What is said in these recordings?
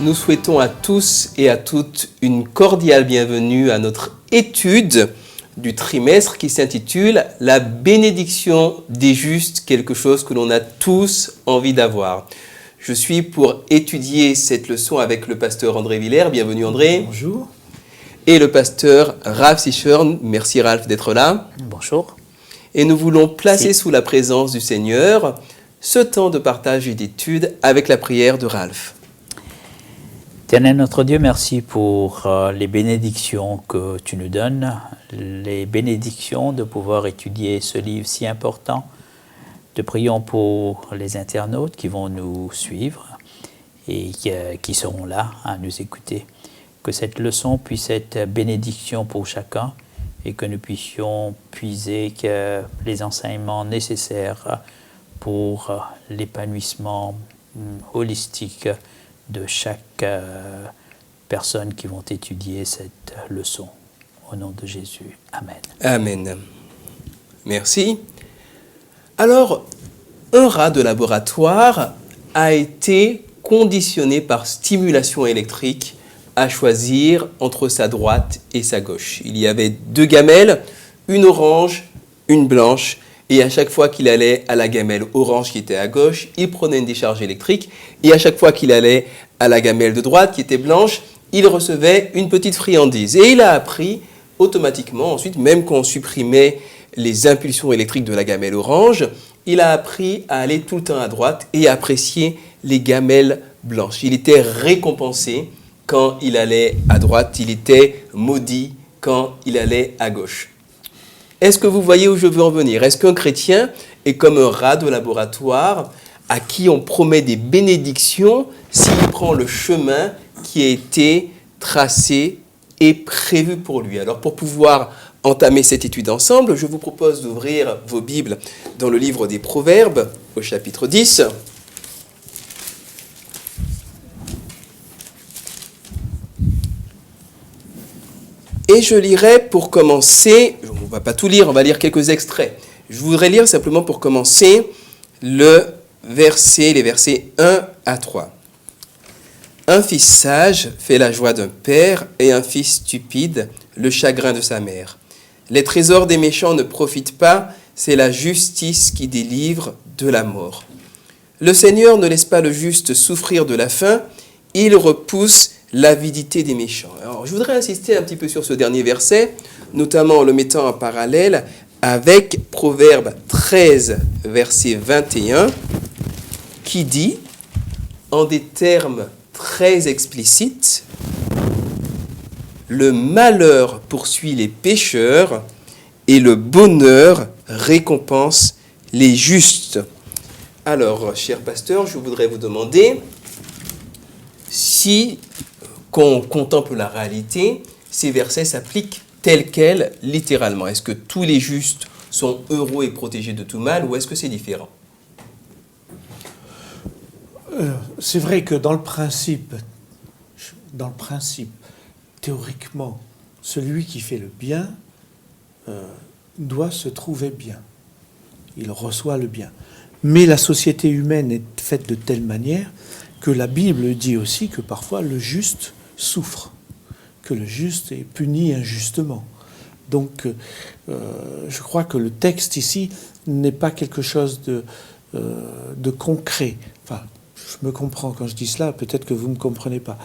Nous souhaitons à tous et à toutes une cordiale bienvenue à notre étude du trimestre qui s'intitule « La bénédiction des justes », quelque chose que l'on a tous envie d'avoir. Je suis pour étudier cette leçon avec le pasteur André Villers. Bienvenue André. Bonjour. Et le pasteur Ralph Sichern. Merci Ralph d'être là. Bonjour. Et nous voulons placer sous la présence du Seigneur ce temps de partage et d'étude avec la prière de Ralph. Éternel notre Dieu, merci pour les bénédictions que tu nous donnes, les bénédictions de pouvoir étudier ce livre si important. Te prions pour les internautes qui vont nous suivre et qui seront là à nous écouter. Que cette leçon puisse être bénédiction pour chacun et que nous puissions puiser les enseignements nécessaires pour l'épanouissement holistique de chaque personne qui vont étudier cette leçon. Au nom de Jésus. Amen. Amen. Merci. Alors, un rat de laboratoire a été conditionné par stimulation électrique à choisir entre sa droite et sa gauche. Il y avait deux gamelles, une orange, une blanche, et à chaque fois qu'il allait à la gamelle orange qui était à gauche, il prenait une décharge électrique, et à chaque fois qu'il allait à la gamelle de droite qui était blanche, il recevait une petite friandise. Et il a appris automatiquement, ensuite, même quand on supprimait les impulsions électriques de la gamelle orange, il a appris à aller tout le temps à droite et à apprécier les gamelles blanches. Il était récompensé quand il allait à droite, il était maudit quand il allait à gauche. Est-ce que vous voyez où je veux en venir? Est-ce qu'un chrétien est comme un rat de laboratoire à qui on promet des bénédictions s'il prend le chemin qui a été tracé et prévu pour lui? Alors pour pouvoir entamer cette étude ensemble, je vous propose d'ouvrir vos Bibles dans le livre des Proverbes au chapitre 10. Et je lirai pour commencer, on ne va pas tout lire, on va lire quelques extraits. Je voudrais lire simplement pour commencer les versets 1 à 3. Un fils sage fait la joie d'un père et un fils stupide le chagrin de sa mère. Les trésors des méchants ne profitent pas, c'est la justice qui délivre de la mort. Le Seigneur ne laisse pas le juste souffrir de la faim, il repousse l'avidité des méchants. Alors, je voudrais insister un petit peu sur ce dernier verset, notamment en le mettant en parallèle avec Proverbe 13, verset 21, qui dit, en des termes très explicites, « Le malheur poursuit les pécheurs et le bonheur récompense les justes. » Alors, cher pasteur, je voudrais vous demander si, quand on contemple la réalité, ces versets s'appliquent tels quels, littéralement. Est-ce que tous les justes sont heureux et protégés de tout mal, ou est-ce que c'est différent? C'est vrai que dans le principe, théoriquement, celui qui fait le bien doit se trouver bien. Il reçoit le bien. Mais la société humaine est faite de telle manière que la Bible dit aussi que parfois le juste souffre, que le juste est puni injustement. Donc, je crois que le texte ici n'est pas quelque chose de concret. Enfin, je me comprends quand je dis cela, peut-être que vous ne me comprenez pas.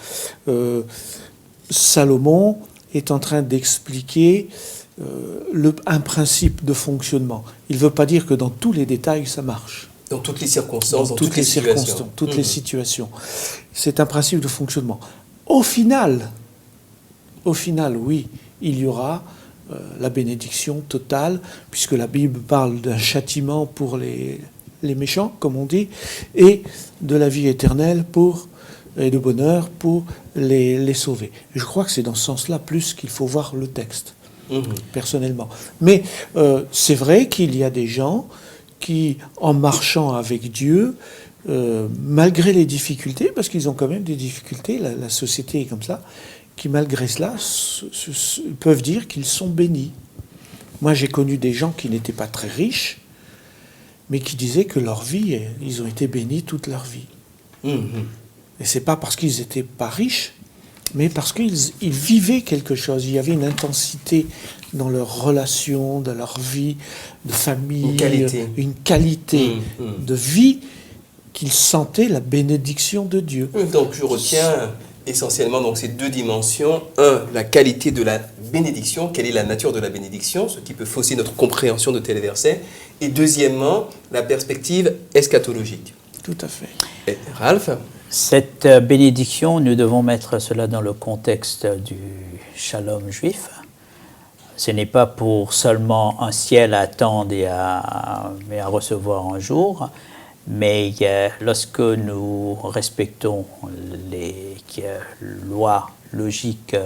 Salomon est en train d'expliquer un principe de fonctionnement. Il ne veut pas dire que dans tous les détails, ça marche. Dans toutes les circonstances, dans toutes les circonstances, toutes les situations. C'est un principe de fonctionnement. Au final, oui, il y aura la bénédiction totale, puisque la Bible parle d'un châtiment pour les méchants, comme on dit, et de la vie éternelle et de bonheur pour les sauver. Et je crois que c'est dans ce sens-là plus qu'il faut voir le texte, personnellement. Mais c'est vrai qu'il y a des gens qui, en marchant avec Dieu, malgré les difficultés, parce qu'ils ont quand même des difficultés, la société est comme ça, qui malgré cela peuvent dire qu'ils sont bénis. Moi j'ai connu des gens qui n'étaient pas très riches, mais qui disaient que leur vie, ils ont été bénis toute leur vie. Et c'est pas parce qu'ils n'étaient pas riches, mais parce ils vivaient quelque chose. Il y avait une intensité dans leurs relations, dans leur vie de famille, une qualité de vie qu'ils sentaient la bénédiction de Dieu. Donc je retiens essentiellement donc, ces deux dimensions. Un, la qualité de la bénédiction, quelle est la nature de la bénédiction, ce qui peut fausser notre compréhension de tel verset. Et deuxièmement, la perspective eschatologique. Tout à fait. Et Ralph? Cette bénédiction, nous devons mettre cela dans le contexte du shalom juif. Ce n'est pas pour seulement un ciel à attendre et à recevoir un jour, mais lorsque nous respectons les lois logiques,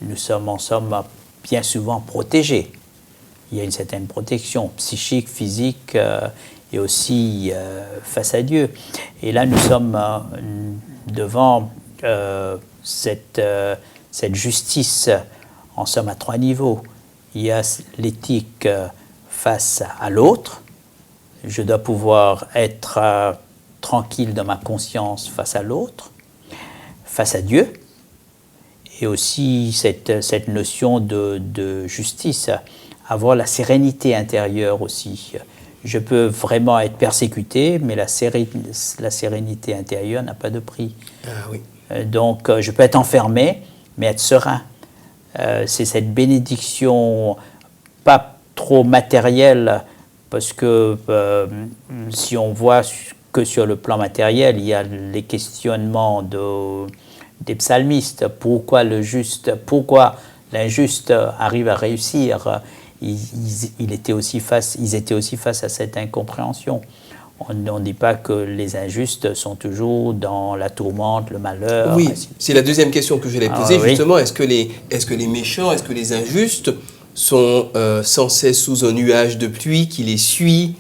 nous sommes en somme bien souvent protégés. Il y a une certaine protection psychique, physique et aussi face à Dieu. Et là, nous sommes devant cette justice, en somme, à trois niveaux. Il y a l'éthique face à l'autre. Je dois pouvoir être tranquille dans ma conscience face à l'autre, face à Dieu, et aussi cette notion de justice, avoir la sérénité intérieure aussi. Je peux vraiment être persécuté, mais la sérénité intérieure n'a pas de prix. Ah oui. Donc, je peux être enfermé, mais être serein. C'est cette bénédiction, pas trop matérielle, parce que si on voit que sur le plan matériel, il y a les questionnements des psalmistes. Pourquoi l'injuste arrive à réussir? Ils étaient aussi face à cette incompréhension. On ne dit pas que les injustes sont toujours dans la tourmente, le malheur. Oui, c'est la deuxième question que je vais poser, justement. Oui. Est-ce que les méchants, est-ce que les injustes sont sans cesse sous un nuage de pluie qui les suit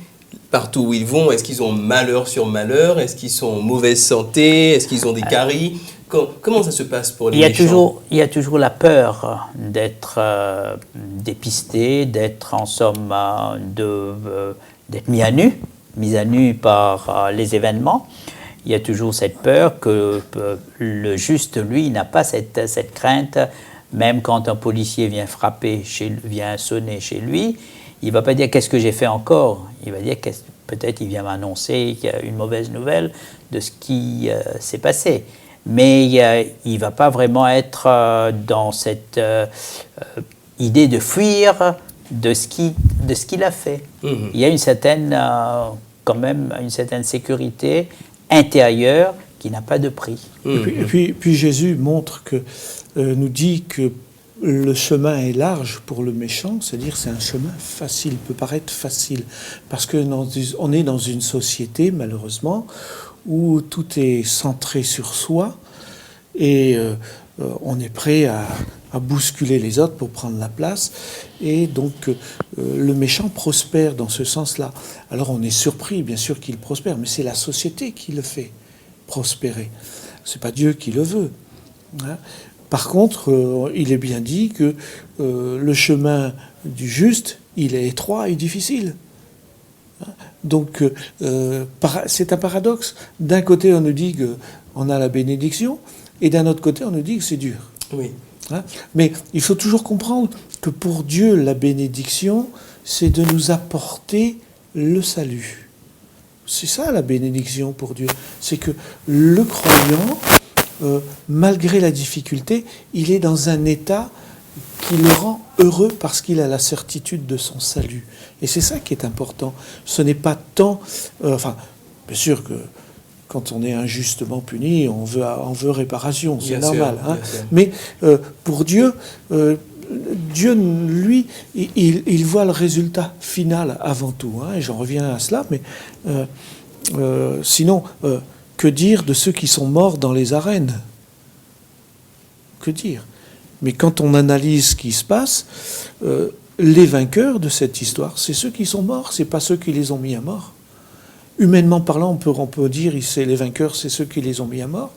partout où ils vont? Est-ce qu'ils ont malheur sur malheur? Est-ce qu'ils sont en mauvaise santé? Est-ce qu'ils ont des caries? Comment ça se passe pour les méchants? Il y a toujours la peur d'être dépisté, d'être en somme, d'être mis à nu par les événements. Il y a toujours cette peur que le juste, lui, n'a pas cette crainte. Même quand un policier vient vient sonner chez lui, il ne va pas dire « qu'est-ce que j'ai fait encore ?» Il va dire « peut-être il vient m'annoncer qu'il y a une mauvaise nouvelle de ce qui s'est passé ». Mais il ne va pas vraiment être dans cette idée de fuir de ce qu'il a fait. Il y a une certaine, quand même, une certaine sécurité intérieure qui n'a pas de prix. Et puis Jésus montre nous dit que le chemin est large pour le méchant, c'est-à-dire c'est un chemin facile, peut paraître facile, parce qu'on est dans une société, malheureusement, où tout est centré sur soi, et on est prêt à bousculer les autres pour prendre la place, et donc le méchant prospère dans ce sens-là. Alors on est surpris, bien sûr, qu'il prospère, mais c'est la société qui le fait prospérer. C'est pas Dieu qui le veut. Hein. Par contre, il est bien dit que le chemin du juste, il est étroit et difficile. Donc, c'est un paradoxe. D'un côté, on nous dit qu'on a la bénédiction, et d'un autre côté, on nous dit que c'est dur. Oui. Mais il faut toujours comprendre que pour Dieu, la bénédiction, c'est de nous apporter le salut. C'est ça la bénédiction pour Dieu. C'est que le croyant, malgré la difficulté, il est dans un état qui le rend heureux parce qu'il a la certitude de son salut. Et c'est ça qui est important. Ce n'est pas tant... bien sûr que quand on est injustement puni, on veut réparation, c'est normal. Hein. Mais pour Dieu, Dieu, lui, il voit le résultat final avant tout. Hein, et j'en reviens à cela, mais sinon, que dire de ceux qui sont morts dans les arènes? Que dire? Mais quand on analyse ce qui se passe, les vainqueurs de cette histoire, c'est ceux qui sont morts, c'est pas ceux qui les ont mis à mort. Humainement parlant, on peut dire que les vainqueurs, c'est ceux qui les ont mis à mort,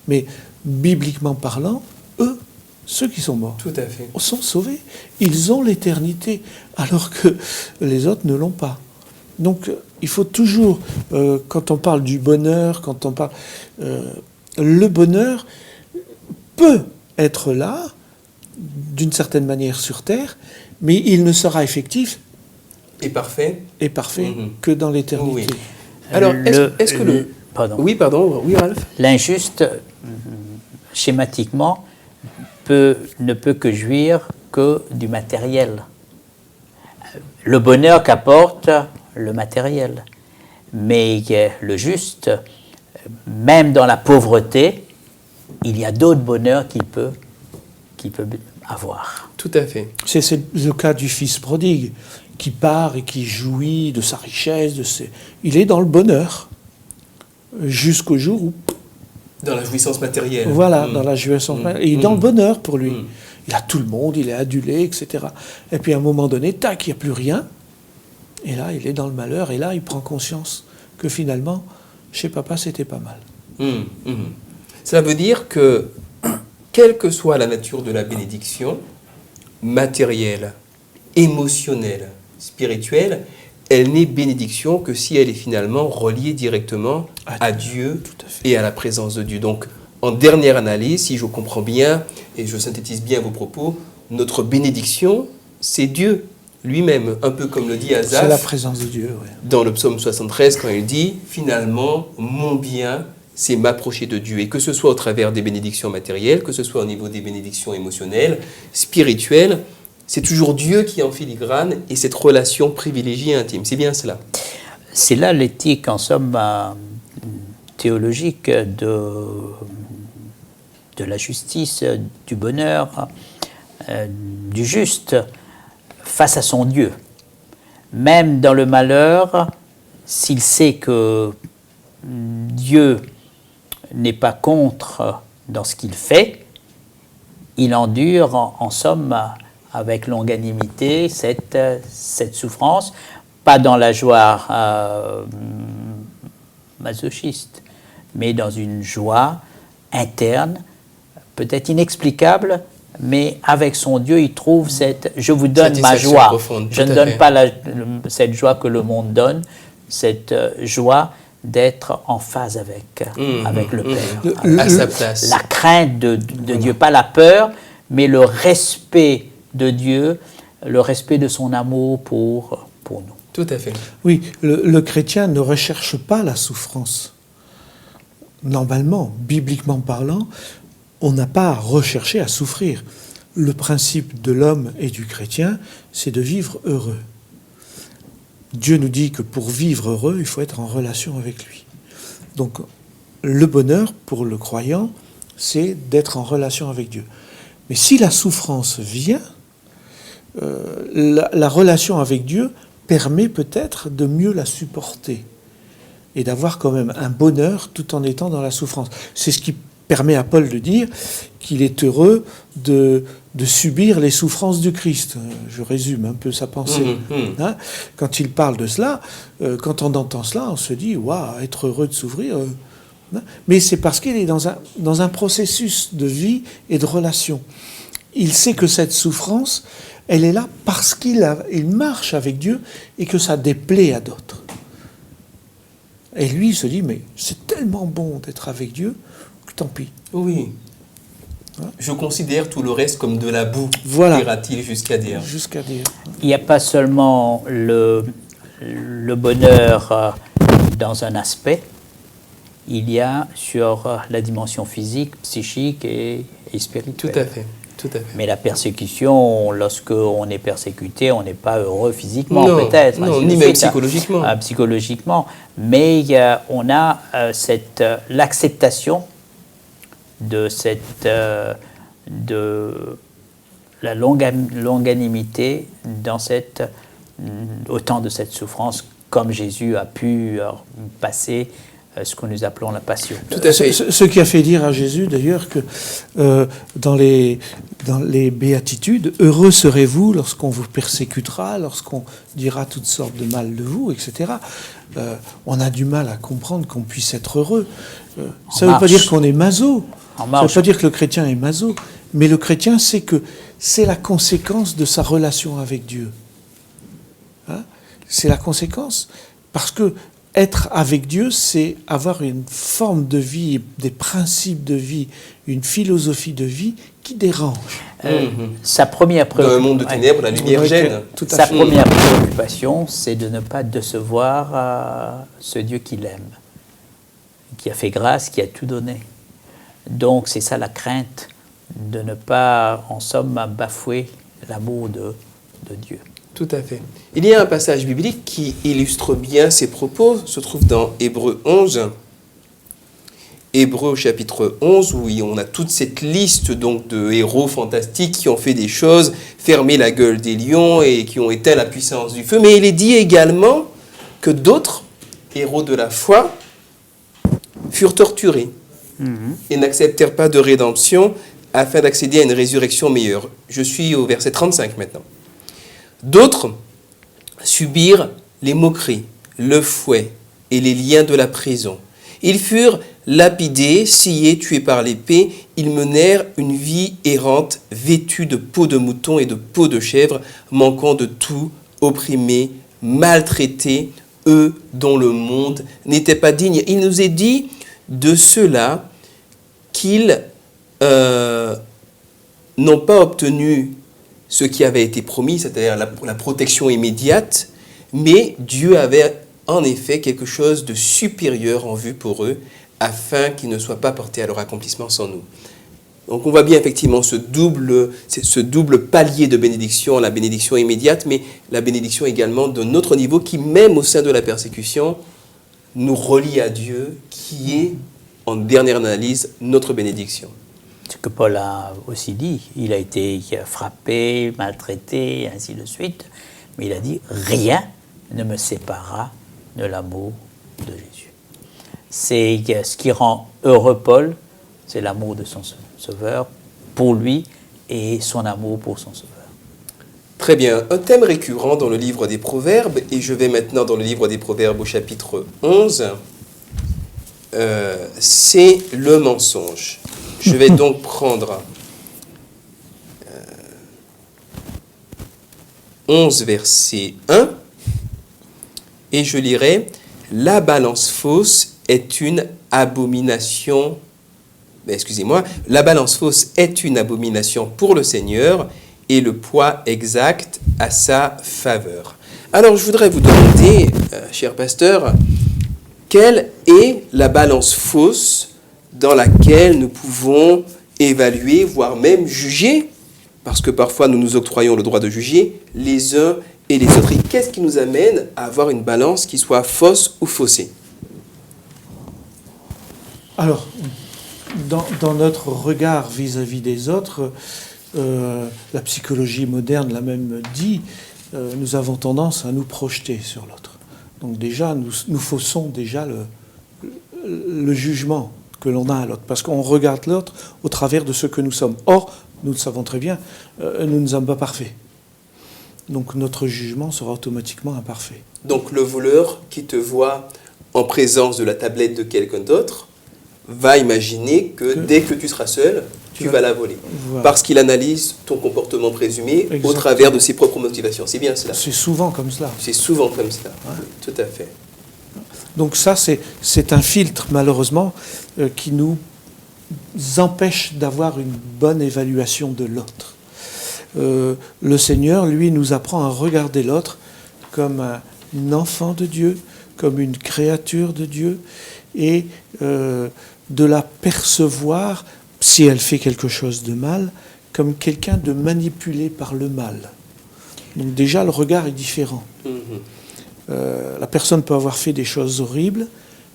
mais bibliquement parlant, eux, ceux qui sont morts, tout à fait, sont sauvés. Ils ont l'éternité, alors que les autres ne l'ont pas. Donc, il faut toujours, quand on parle du bonheur, quand on parle, le bonheur peut être là, d'une certaine manière sur terre, mais il ne sera effectif Et parfait. et parfait Mhm. que dans l'éternité. Oui. Alors, est-ce que Pardon. Oui, pardon. Oui, Ralph. L'injuste, schématiquement, ne peut que jouir que du matériel. Le bonheur qu'apporte le matériel. Mais le juste, même dans la pauvreté, il y a d'autres bonheurs qu'il peut avoir. Tout à fait. C'est le cas du fils prodigue, qui part et qui jouit de sa richesse, il est dans le bonheur, jusqu'au jour où, Dans la jouissance matérielle. voilà, dans la jouissance, et il est dans le bonheur pour lui. Mm. Il a tout le monde, il est adulé, etc. Et puis à un moment donné, tac, il n'y a plus rien, et là, il est dans le malheur, et là, il prend conscience que finalement, chez papa, c'était pas mal. Cela veut dire que, quelle que soit la nature de la bénédiction, matérielle, émotionnelle, spirituelle, elle n'est bénédiction que si elle est finalement reliée directement à Dieu Tout à fait. et à la présence de Dieu. Donc, en dernière analyse, si je comprends bien et je synthétise bien vos propos, notre bénédiction, c'est Dieu lui-même, un peu comme le dit C'est la Asaph présence de Dieu, ouais. dans le psaume 73 quand il dit « Finalement, mon bien, c'est m'approcher de Dieu. » Et que ce soit au travers des bénédictions matérielles, que ce soit au niveau des bénédictions émotionnelles, spirituelles, c'est toujours Dieu qui est en filigrane et cette relation privilégiée et intime. C'est bien cela. C'est là l'éthique, en somme, théologique de la justice, du bonheur, du juste face à son Dieu. Même dans le malheur, s'il sait que Dieu n'est pas contre dans ce qu'il fait, il endure en somme avec longanimité cette souffrance, pas dans la joie masochiste, mais dans une joie interne, peut-être inexplicable, mais avec son Dieu, il trouve je vous donne ma Satisfaction joie. profonde, Je tout ne à donne fait. pas cette joie que le monde donne, cette joie d'être en phase avec le Père. À sa place. La crainte de Dieu, pas la peur, mais le respect de Dieu, le respect de son amour pour nous. Tout à fait. Oui, le chrétien ne recherche pas la souffrance. Normalement, bibliquement parlant, on n'a pas à rechercher à souffrir. Le principe de l'homme et du chrétien, c'est de vivre heureux. Dieu nous dit que pour vivre heureux, il faut être en relation avec lui. Donc, le bonheur, pour le croyant, c'est d'être en relation avec Dieu. Mais si la souffrance vient, la relation avec Dieu permet peut-être de mieux la supporter et d'avoir quand même un bonheur tout en étant dans la souffrance. C'est ce qui permet à Paul de dire qu'il est heureux de subir les souffrances du Christ. Je résume un peu sa pensée. Hein? Quand il parle de cela, quand on entend cela, on se dit « Waouh, être heureux de souffrir hein? ». Mais c'est parce qu'il est dans un processus de vie et de relation. Il sait que cette souffrance, elle est là parce qu'il marche avec Dieu et que ça déplaît à d'autres. Et lui, il se dit, mais c'est tellement bon d'être avec Dieu, que tant pis. Oui. Je considère tout le reste comme de la boue, Voilà. ira-t-il jusqu'à dire. Jusqu'à dire. Il n'y a pas seulement le bonheur dans un aspect, il y a sur la dimension physique, psychique et spirituelle. Tout à fait. Tout à fait. Mais la persécution, lorsqu'on est persécuté, on n'est pas heureux physiquement, Non, peut-être. non, ainsi de ni même suite, psychologiquement. Psychologiquement. Mais on a l'acceptation de la longanimité dans au temps de cette souffrance, comme Jésus a pu passer ce que nous appelons la passion. Tout à fait. Ce qui a fait dire à Jésus, d'ailleurs, que dans les béatitudes, « Heureux serez-vous lorsqu'on vous persécutera, lorsqu'on dira toutes sortes de mal de vous, etc. » On a du mal à comprendre qu'on puisse être heureux. Ça ne veut pas dire qu'on est maso. Ça ne veut pas dire que le chrétien est maso. Mais le chrétien sait que c'est la conséquence de sa relation avec Dieu. Hein? C'est la conséquence. Parce que être avec Dieu, c'est avoir une forme de vie, des principes de vie, une philosophie de vie qui dérange. Sa première Dans un monde de ténèbres, la lumière Ouais, gêne. tout à Sa fait. première préoccupation, c'est de ne pas décevoir ce Dieu qu'il aime, qui a fait grâce, qui a tout donné. Donc c'est ça la crainte, de ne pas, en somme, bafouer l'amour de Dieu. Tout à fait. Il y a un passage biblique qui illustre bien ces propos, se trouve dans Hébreux 11. Hébreux au chapitre 11, où on a toute cette liste donc de héros fantastiques qui ont fait des choses, fermé la gueule des lions et qui ont éteint la puissance du feu. Mais il est dit également que d'autres héros de la foi furent torturés et n'acceptèrent pas de rédemption afin d'accéder à une résurrection meilleure. Je suis au verset 35 maintenant. D'autres subirent les moqueries, le fouet et les liens de la prison. Ils furent lapidés, sciés, tués par l'épée. Ils menèrent une vie errante, vêtue de peau de mouton et de peau de chèvre, manquant de tout, opprimés, maltraités, eux dont le monde n'était pas digne. Il nous est dit de ceux-là qu'ils n'ont pas obtenu ce qui avait été promis, c'est-à-dire la protection immédiate, mais Dieu avait en effet quelque chose de supérieur en vue pour eux, afin qu'ils ne soient pas portés à leur accomplissement sans nous. Donc on voit bien effectivement ce double palier de bénédiction, la bénédiction immédiate, mais la bénédiction également de notre niveau qui, même au sein de la persécution, nous relie à Dieu, qui est, en dernière analyse, notre bénédiction. Ce que Paul a aussi dit, il a été frappé, maltraité, et ainsi de suite, mais il a dit « Rien ne me séparera de l'amour de Jésus ». C'est ce qui rend heureux Paul, c'est l'amour de son Sauveur pour lui et son amour pour son Sauveur. Très bien, un thème récurrent dans le livre des Proverbes, et je vais maintenant dans le livre des Proverbes au chapitre 11, c'est le mensonge. Je vais donc prendre 11 verset 1 et je lirai « La balance fausse est une abomination ». Excusez-moi, « La balance fausse est une abomination pour le Seigneur et le poids exact à sa faveur. » Alors je voudrais vous demander, cher pasteur, quelle est la balance fausse dans laquelle nous pouvons évaluer, voire même juger, parce que parfois nous nous octroyons le droit de juger, les uns et les autres. Et qu'est-ce qui nous amène à avoir une balance qui soit fausse ou faussée? Alors, dans notre regard vis-à-vis des autres, la psychologie moderne l'a même dit, nous avons tendance à nous projeter sur l'autre. Donc déjà, nous faussons déjà le jugement que l'on a à l'autre, parce qu'on regarde l'autre au travers de ce que nous sommes. Or, nous le savons très bien, nous ne sommes pas parfaits. Donc notre jugement sera automatiquement imparfait. Donc le voleur qui te voit en présence de la tablette de quelqu'un d'autre va imaginer que dès que tu seras seul, tu vas la voler. Voilà. Parce qu'il analyse ton comportement présumé Exactement. au travers de ses propres motivations. C'est bien cela. C'est souvent comme cela. C'est souvent comme cela. Ouais. Tout à fait. Donc ça, c'est un filtre, malheureusement, qui nous empêche d'avoir une bonne évaluation de l'autre. Le Seigneur, lui, nous apprend à regarder l'autre comme un enfant de Dieu, comme une créature de Dieu, et de la percevoir, si elle fait quelque chose de mal, comme quelqu'un de manipulé par le mal. Donc déjà, le regard est différent. La personne peut avoir fait des choses horribles,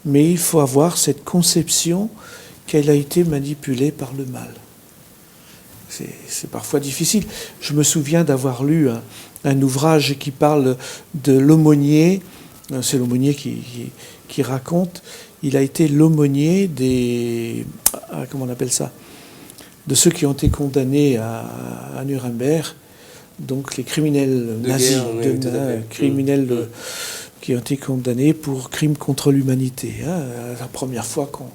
mais il faut avoir cette conception qu'elle a été manipulée par le mal. C'est parfois difficile. Je me souviens d'avoir lu un ouvrage qui parle de l'aumônier. C'est l'aumônier qui raconte. Il a été l'aumônier des... Comment on appelle ça? De ceux qui ont été condamnés à Nuremberg. Donc les criminels nazis, criminels qui ont été condamnés pour crimes contre l'humanité. La première fois qu'on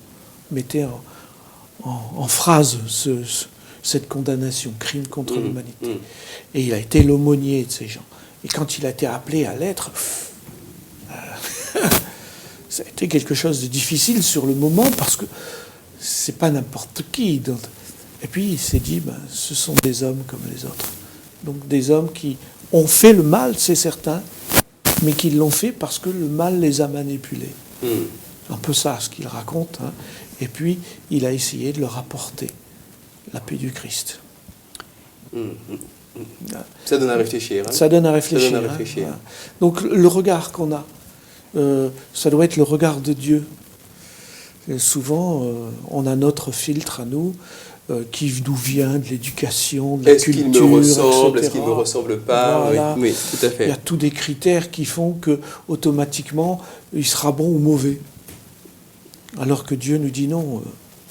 mettait en phrase cette condamnation, crime contre l'humanité. Et il a été l'aumônier de ces gens. Et quand il a été appelé à l'être, ça a été quelque chose de difficile sur le moment parce que c'est pas n'importe qui. Et puis il s'est dit, ce sont des hommes comme les autres. Donc des hommes qui ont fait le mal, c'est certain, mais qui l'ont fait parce que le mal les a manipulés. Un peu ça, ce qu'il raconte. Hein. Et puis il a essayé de leur apporter la paix du Christ. Ça donne à réfléchir. Hein. Ça donne à réfléchir. Ça donne à réfléchir. Hein. Donc le regard qu'on a, ça doit être le regard de Dieu. Et souvent, on a notre filtre à nous, qui nous vient de l'éducation, de la culture, Est-ce qu'il me ressemble, etc. est-ce qu'il ne me ressemble pas? Voilà. Oui, tout à fait. Il y a tous des critères qui font que automatiquement, il sera bon ou mauvais. Alors que Dieu nous dit non,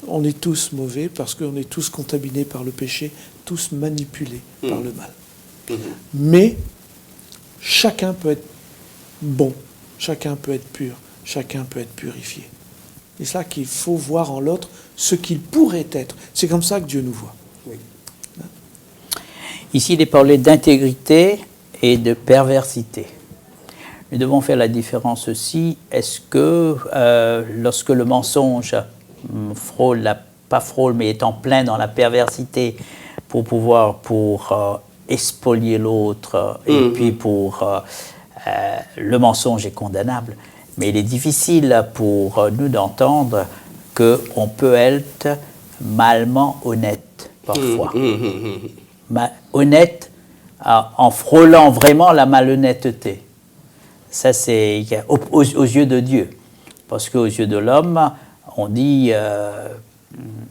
on est tous mauvais parce qu'on est tous contaminés par le péché, tous manipulés par le mal. Mais chacun peut être bon, chacun peut être pur, chacun peut être purifié. C'est ça qu'il faut voir en l'autre ce qu'il pourrait être. C'est comme ça que Dieu nous voit. Oui. Ici, il est parlé d'intégrité et de perversité. Nous devons faire la différence aussi. Est-ce que lorsque le mensonge pas frôle, mais est en plein dans la perversité pour expolier l'autre, et puis le mensonge est condamnable, mais il est difficile pour nous d'entendre qu'on peut être malement honnête parfois. Honnête en frôlant vraiment la malhonnêteté. Ça, c'est aux yeux de Dieu. Parce qu'aux yeux de l'homme, on dit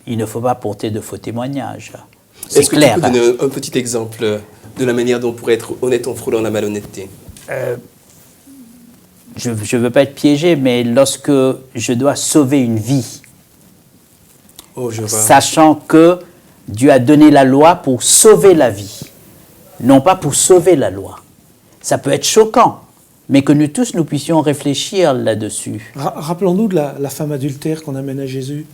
il ne faut pas porter de faux témoignages. C'est clair. Est-ce que tu peux donner un petit exemple de la manière dont on pourrait être honnête en frôlant la malhonnêteté? Je ne veux pas être piégé, mais lorsque je dois sauver une vie, sachant que Dieu a donné la loi pour sauver la vie, non pas pour sauver la loi. Ça peut être choquant, mais que nous tous, nous puissions réfléchir là-dessus. Rappelons-nous de la femme adultère qu'on amène à Jésus.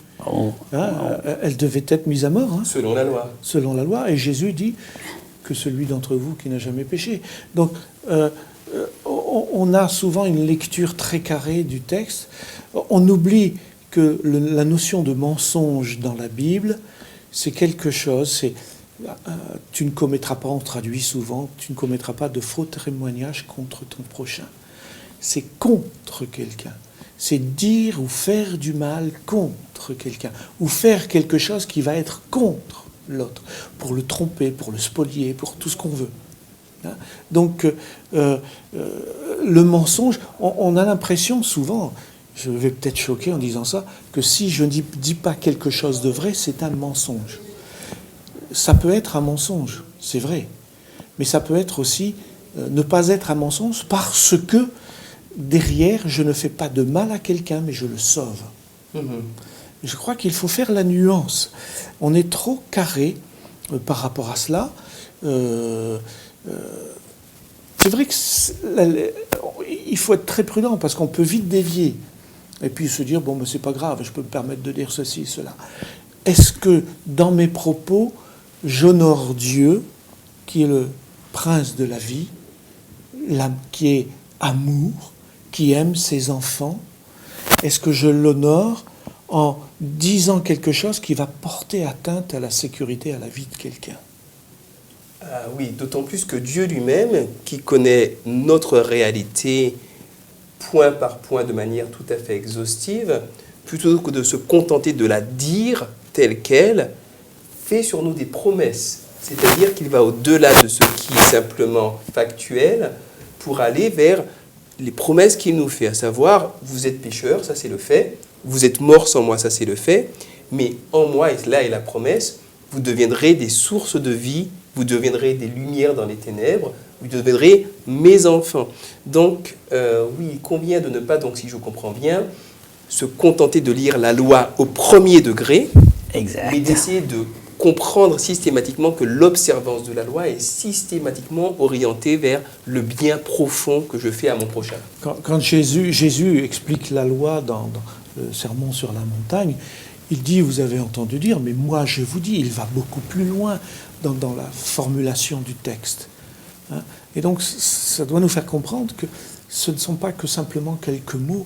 Elle devait être mise à mort. Hein, selon la loi. Selon la loi. Et Jésus dit que celui d'entre vous qui n'a jamais péché. Donc, on a souvent une lecture très carrée du texte. On oublie que la notion de mensonge dans la Bible, c'est quelque chose, tu ne commettras pas, on traduit souvent, tu ne commettras pas de faux témoignage contre ton prochain. C'est contre quelqu'un. C'est dire ou faire du mal contre quelqu'un, ou faire quelque chose qui va être contre l'autre, pour le tromper, pour le spolier, pour tout ce qu'on veut. Donc, le mensonge, on a l'impression souvent, je vais peut-être choquer en disant ça, que si je ne dis pas quelque chose de vrai, c'est un mensonge. Ça peut être un mensonge, c'est vrai, mais ça peut être aussi ne pas être un mensonge parce que derrière, je ne fais pas de mal à quelqu'un, mais je le sauve. Je crois qu'il faut faire la nuance. On est trop carré par rapport à cela. C'est vrai qu'il faut être très prudent parce qu'on peut vite dévier et puis se dire, bon, ben, c'est pas grave, je peux me permettre de dire ceci, cela. Est-ce que dans mes propos, j'honore Dieu, qui est le prince de la vie, qui est amour, qui aime ses enfants? Est-ce que je l'honore en disant quelque chose qui va porter atteinte à la sécurité, à la vie de quelqu'un? Oui, d'autant plus que Dieu lui-même, qui connaît notre réalité point par point de manière tout à fait exhaustive, plutôt que de se contenter de la dire telle qu'elle, fait sur nous des promesses. C'est-à-dire qu'il va au-delà de ce qui est simplement factuel pour aller vers les promesses qu'il nous fait, à savoir, vous êtes pécheurs, ça c'est le fait, vous êtes morts sans moi, ça c'est le fait, mais en moi, et là est la promesse, vous deviendrez des sources de vie, vous deviendrez des lumières dans les ténèbres, vous deviendrez mes enfants. Donc, oui, il convient de ne pas, donc, si je comprends bien, se contenter de lire la loi au premier degré, mais d'essayer de comprendre systématiquement que l'observance de la loi est systématiquement orientée vers le bien profond que je fais à mon prochain. Quand Jésus explique la loi dans le sermon sur la montagne, il dit, vous avez entendu dire, mais moi je vous dis, il va beaucoup plus loin dans la formulation du texte. Et donc ça doit nous faire comprendre que ce ne sont pas que simplement quelques mots,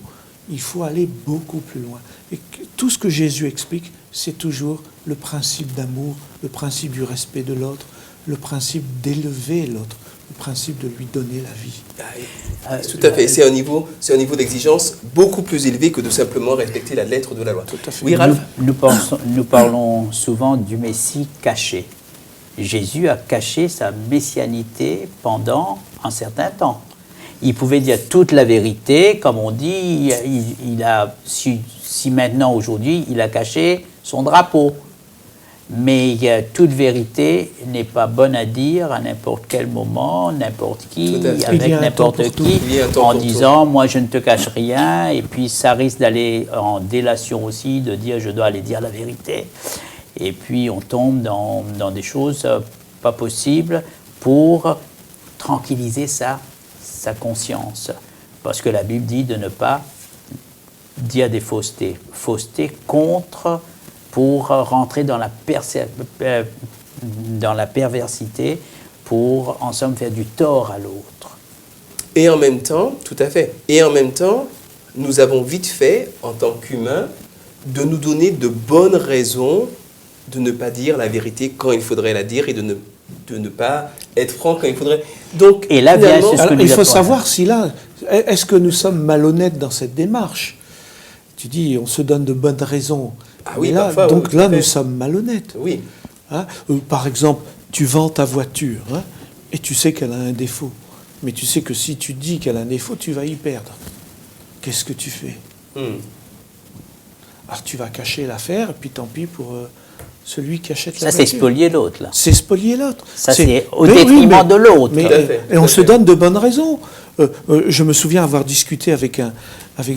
il faut aller beaucoup plus loin. Et tout ce que Jésus explique, c'est toujours le principe d'amour, le principe du respect de l'autre, le principe d'élever l'autre, le principe de lui donner la vie. Tout à fait. C'est un niveau d'exigence beaucoup plus élevé que de simplement respecter la lettre de la loi. Tout à fait. Oui, Ralph? Nous parlons souvent du Messie caché. Jésus a caché sa messianité pendant un certain temps. Il pouvait dire toute la vérité, comme on dit, si maintenant, aujourd'hui, il a caché son drapeau. Mais toute vérité n'est pas bonne à dire à n'importe quel moment, n'importe qui, avec n'importe qui, en disant « moi je ne te cache rien », et puis ça risque d'aller en délation aussi, de dire « je dois aller dire la vérité ». Et puis on tombe dans des choses pas possibles pour tranquilliser sa conscience. Parce que la Bible dit de ne pas dire des faussetés. Fausseté contre... pour rentrer dans la perversité, pour, en somme, faire du tort à l'autre. Et en même temps, tout à fait, et en même temps, nous avons vite fait, en tant qu'humains, de nous donner de bonnes raisons de ne pas dire la vérité quand il faudrait la dire et de ne pas être franc quand il faudrait... Donc, et là, bien, c'est ce que il faut savoir si là, est-ce que nous sommes malhonnêtes dans cette démarche? Tu dis, on se donne de bonnes raisons. Ah oui, là, parfois, donc oui, là, nous sommes malhonnêtes. Oui. Hein? Par exemple, tu vends ta voiture hein, et tu sais qu'elle a un défaut. Mais tu sais que si tu dis qu'elle a un défaut, tu vas y perdre. Qu'est-ce que tu fais? Alors tu vas cacher l'affaire et puis tant pis pour celui qui achète la voiture. Ça, c'est spolier l'autre, là. C'est spolier l'autre. Ça, c'est au détriment de l'autre. Et on se donne de bonnes raisons. Je me souviens avoir discuté avec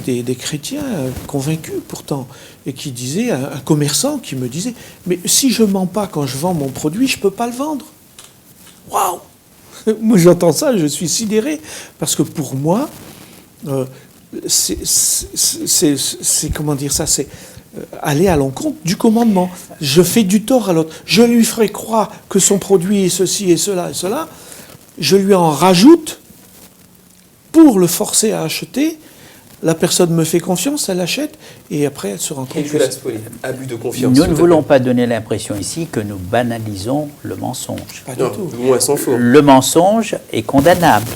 des chrétiens convaincus pourtant, et qui disaient, un commerçant qui me disait, mais si je mens pas quand je vends mon produit, je peux pas le vendre. Waouh! Moi j'entends ça, je suis sidéré, parce que pour moi, c'est comment dire ça, c'est aller à l'encontre du commandement. Je fais du tort à l'autre, je lui ferai croire que son produit est ceci et cela et cela, je lui en rajoute pour le forcer à acheter. La personne me fait confiance, elle achète, et après elle se rend compte. Et je la spolie. Abus de confiance. Nous ne voulons pas donner l'impression ici que nous banalisons le mensonge. Pas du tout. Le moins s'en faut. Le mensonge est condamnable,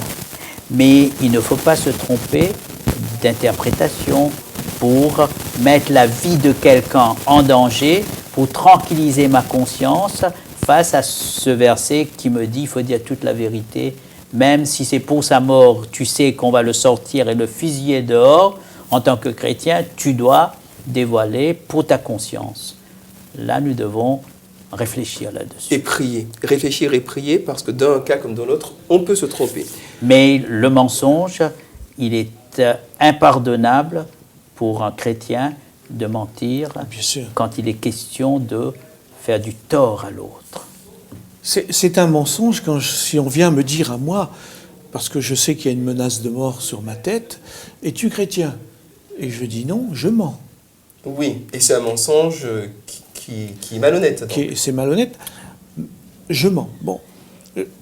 mais il ne faut pas se tromper d'interprétation pour mettre la vie de quelqu'un en danger, pour tranquilliser ma conscience face à ce verset qui me dit qu'il faut dire toute la vérité. Même si c'est pour sa mort, tu sais qu'on va le sortir et le fusiller dehors, en tant que chrétien, tu dois dévoiler pour ta conscience. Là, nous devons réfléchir là-dessus. Et prier. Réfléchir et prier, parce que dans un cas comme dans l'autre, on peut se tromper. Mais le mensonge, il est impardonnable pour un chrétien de mentir quand il est question de faire du tort à l'autre. C'est un mensonge si on vient me dire à moi, parce que je sais qu'il y a une menace de mort sur ma tête, es-tu chrétien? Et je dis non, je mens. Oui, et c'est un mensonge qui est malhonnête. C'est malhonnête, je mens. Bon,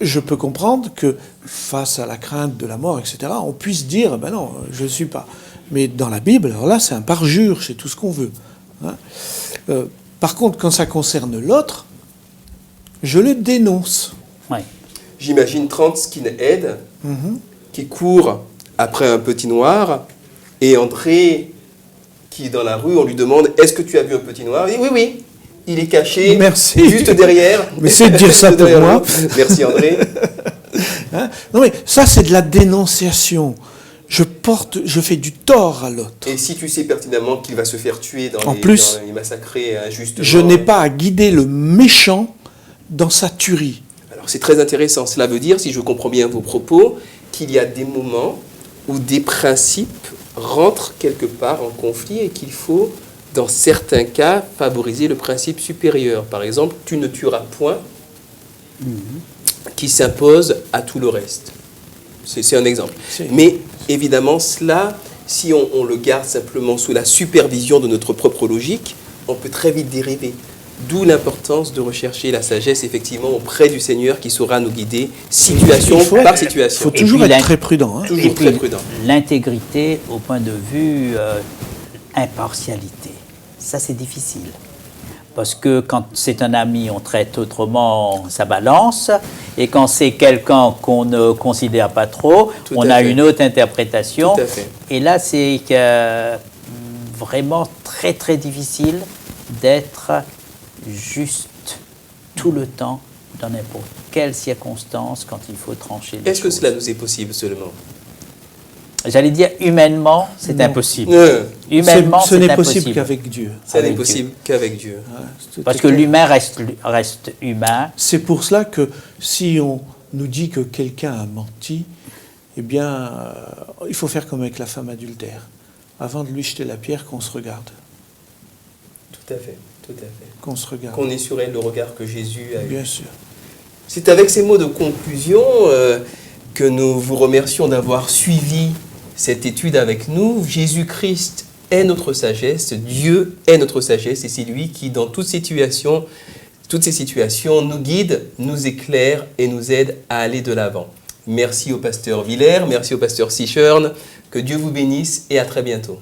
je peux comprendre que face à la crainte de la mort, etc., on puisse dire, ben non, je ne suis pas. Mais dans la Bible, alors là, c'est un parjure, c'est tout ce qu'on veut. Hein. Par contre, quand ça concerne l'autre, je le dénonce. Oui. J'imagine 30 skinheads qui courent après un petit noir, et André, qui est dans la rue, on lui demande « Est-ce que tu as vu un petit noir ?» Il dit « Oui, oui, il est caché juste derrière. » Mais c'est de dire ça pour moi. Merci André. Hein? Non mais ça c'est de la dénonciation. Je fais du tort à l'autre. Et si tu sais pertinemment qu'il va se faire tuer dans les massacrer injustement... Je n'ai pas à guider le méchant dans sa tuerie. Alors c'est très intéressant. Cela veut dire, si je comprends bien vos propos, qu'il y a des moments où des principes rentrent quelque part en conflit et qu'il faut, dans certains cas, favoriser le principe supérieur. Par exemple, tu ne tueras point, qui s'impose à tout le reste. C'est un exemple. Mais évidemment, cela, si on le garde simplement sous la supervision de notre propre logique, on peut très vite dériver. D'où l'importance de rechercher la sagesse, effectivement, auprès du Seigneur qui saura nous guider situation par Il situation. faut toujours puis être très prudent. Hein. Toujours Et très puis, prudent. l'intégrité au point de vue impartialité. Ça, c'est difficile. Parce que quand c'est un ami, on traite autrement sa balance. Et quand c'est quelqu'un qu'on ne considère pas trop, Tout on à a fait. une autre interprétation. Tout à fait. Et là, c'est vraiment très, très difficile d'être juste tout le temps, dans n'importe quelle circonstance, quand il faut trancher les Est-ce que choses. cela nous est possible seulement? J'allais dire, humainement, c'est Non. impossible. Non, Humainement, Ce c'est n'est impossible. possible qu'avec Dieu. ça n'est Avec possible qu'avec Dieu. Ouais, c'est Parce que clair. l'humain reste humain. C'est pour cela que si on nous dit que quelqu'un a menti, eh bien, il faut faire comme avec la femme adultère. Avant de lui jeter la pierre, qu'on se regarde. Tout à fait, tout à fait. Qu'on se regarde. Qu'on ait sur elle le regard que Jésus a eu. Bien sûr. C'est avec ces mots de conclusion que nous vous remercions d'avoir suivi cette étude avec nous. Jésus-Christ est notre sagesse, Dieu est notre sagesse, et c'est lui qui, dans toutes ces situations, nous guide, nous éclaire et nous aide à aller de l'avant. Merci au pasteur Villers, merci au pasteur Sichern, que Dieu vous bénisse et à très bientôt.